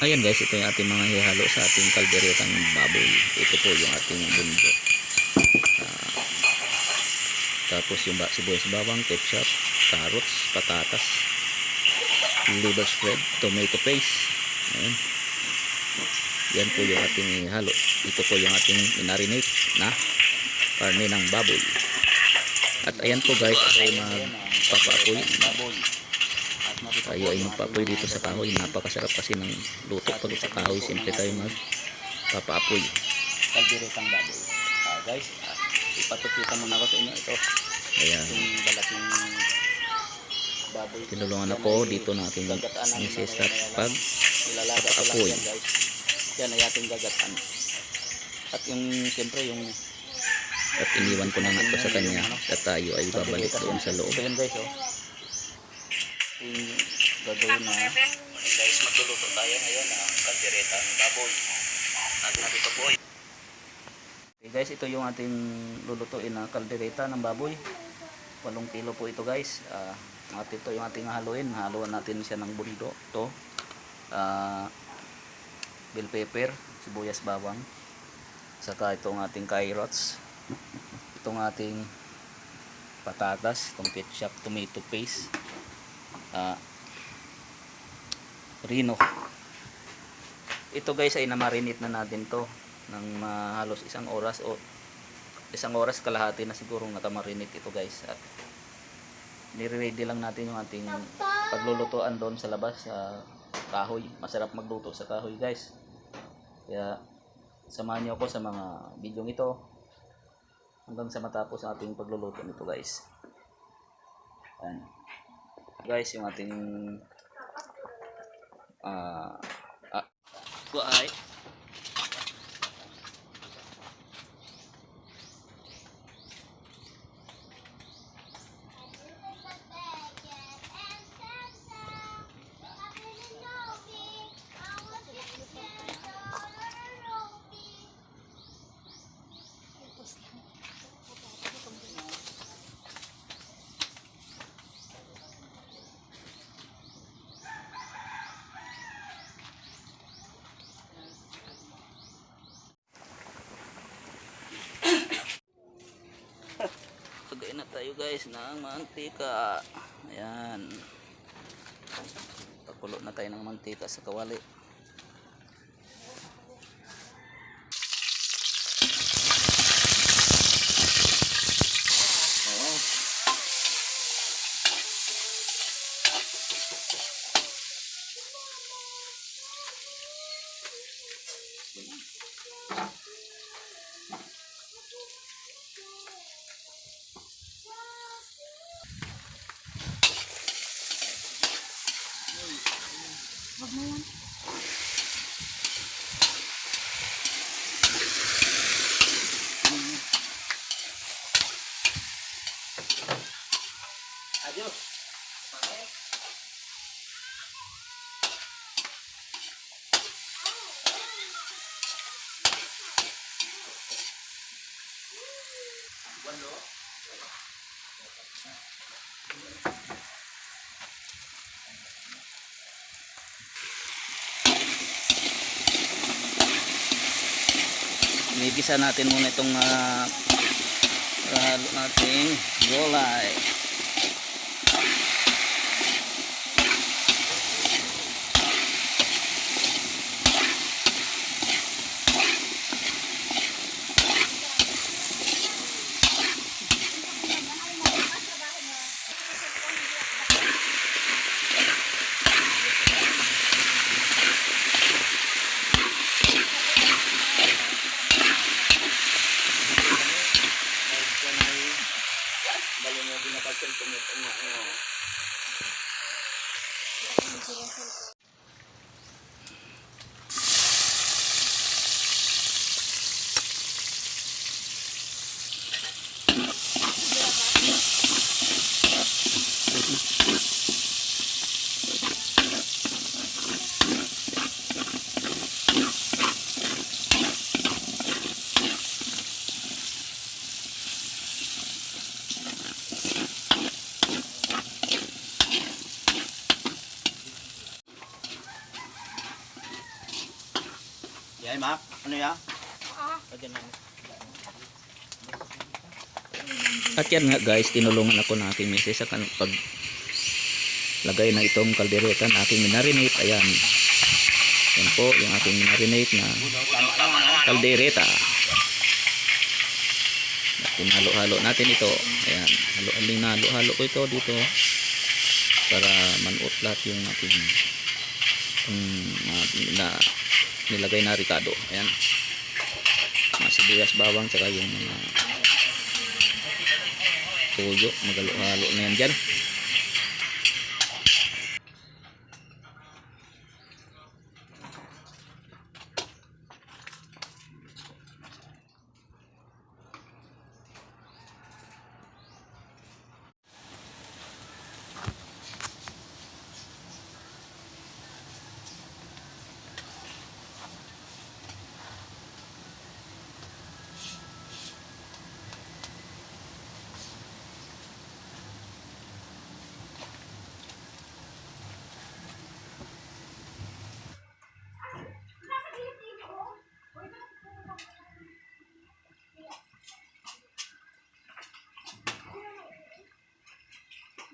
Ayan guys, ito yung ating mga hihalo sa ating kalderetang baboy. Ito po yung ating bundo. Tapos yung sibuyas bawang, ketchup, carrots, patatas, liver spread, tomato paste. Ayan. Yan po yung ating hihalo. Ito po yung ating minarinate na karne ng baboy. At ayan po guys, ay magpapaapoy. Tayo ay magpaapoy dito sa kahoy. Napakasarap kasi ng luto pag sa kahoy. Siyempre tayo magpapaapoy. Kalderetang baboy. Guys, ipapakita muna ko sa inyo ito. Ayan. Yung malaking baboy. Tinulungan ako dito na aking misis at pag-paapoy. Yan ay ating gagatan. At yung siyempre yung at iniwan ko na nga ito sa kanya at tayo ay babalik doon sa loob. Ito yun guys, oh. Yung gagawin na guys, magluluto tayo ngayon ng kalderetang baboy. At narito po. Okay guys, ito yung ating lulutuin na kaldereta ng baboy. 8 kilo po ito guys. At ito yung ating haluin. Haluan natin siya ng bundo. Ito bell pepper, sibuyas bawang, saka itong ating carrots, itong ating patatas, itong ketchup, tomato paste, rino. Ito guys ay namarinate na natin to ng halos 1 oras o 1 oras kalahati na siguro nakamarinate ito guys. At nire-ready lang natin yung ating paglulutuan doon sa labas sa kahoy. Masarap magluto sa kahoy guys. Kaya samahan niyo ako sa mga video ito hanggang sa matapos ang ating pagluluto nito guys. Ayan. Guys, yung ating kuhay. Lagay na tayo guys ng mantika. Ayan. Pakulo na tayo ng mantika sa kawali. Wag mo yan. Adios. Bueno. Inigisa natin muna itong halo nating gulay. Ano ya? Lagyan namin. At yan nga guys, tinulungan ako ng aking misis sa pag lagay na itong kaldereta na aking minarinate. Ayan. Yan po yung aking minarinate na kaldereta. At tinalo-halo natin ito. Ayan. Halo-halo ko ito dito para manuot lahat yung ating nilagay na ricado. Ayan. Mga sibuyas, bawang, tsaka yung mga tuyo. Magalo-halo na yan dyan.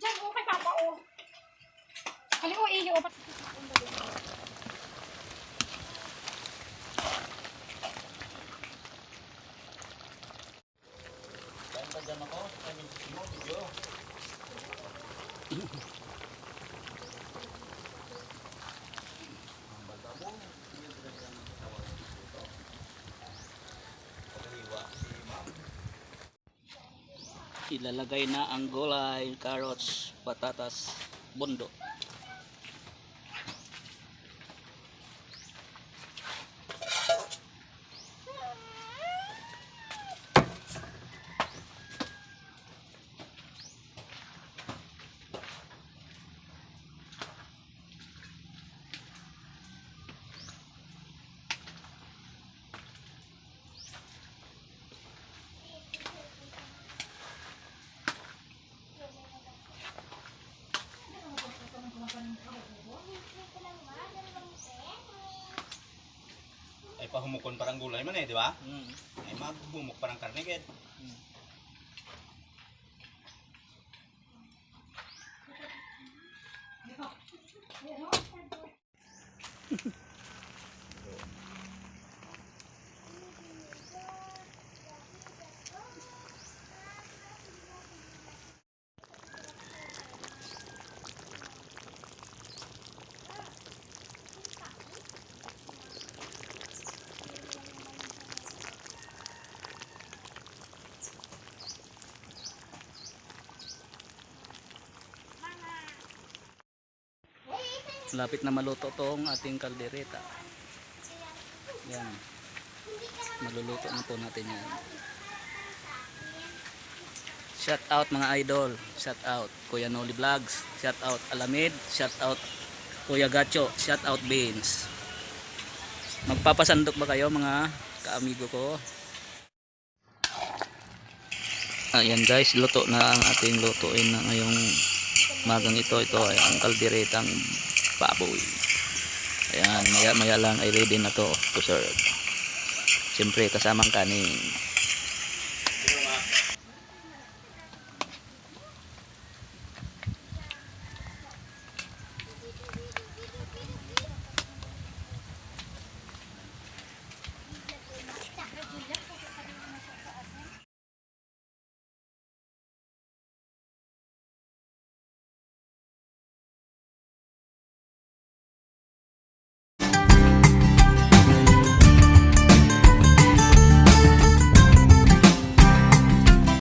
Diyan, okay papa, oh. Hali, oh, iyo, oh. Ilalagay na ang gulay, carrots, patatas, bundo. Ay pahumukon parang gulay man eh, di ba? Mm. Ay mabumuk parang karne gid. Lapit na maluto tong ating kaldereta. Yan. Maluluto na po natin yan. Shout out mga idol. Shout out Kuya Noli Vlogs. Shout out Alamid. Shout out Kuya Gacho. Shout out Beans. Magpapasandok ba kayo mga kaamigo ko? Ayan guys, luto na ang ating lutuin na ngayong magang ito. Ito ay ang kalderetang baboy. Ayan, maya lang ay ready na to serve. Siyempre kasamang kanin.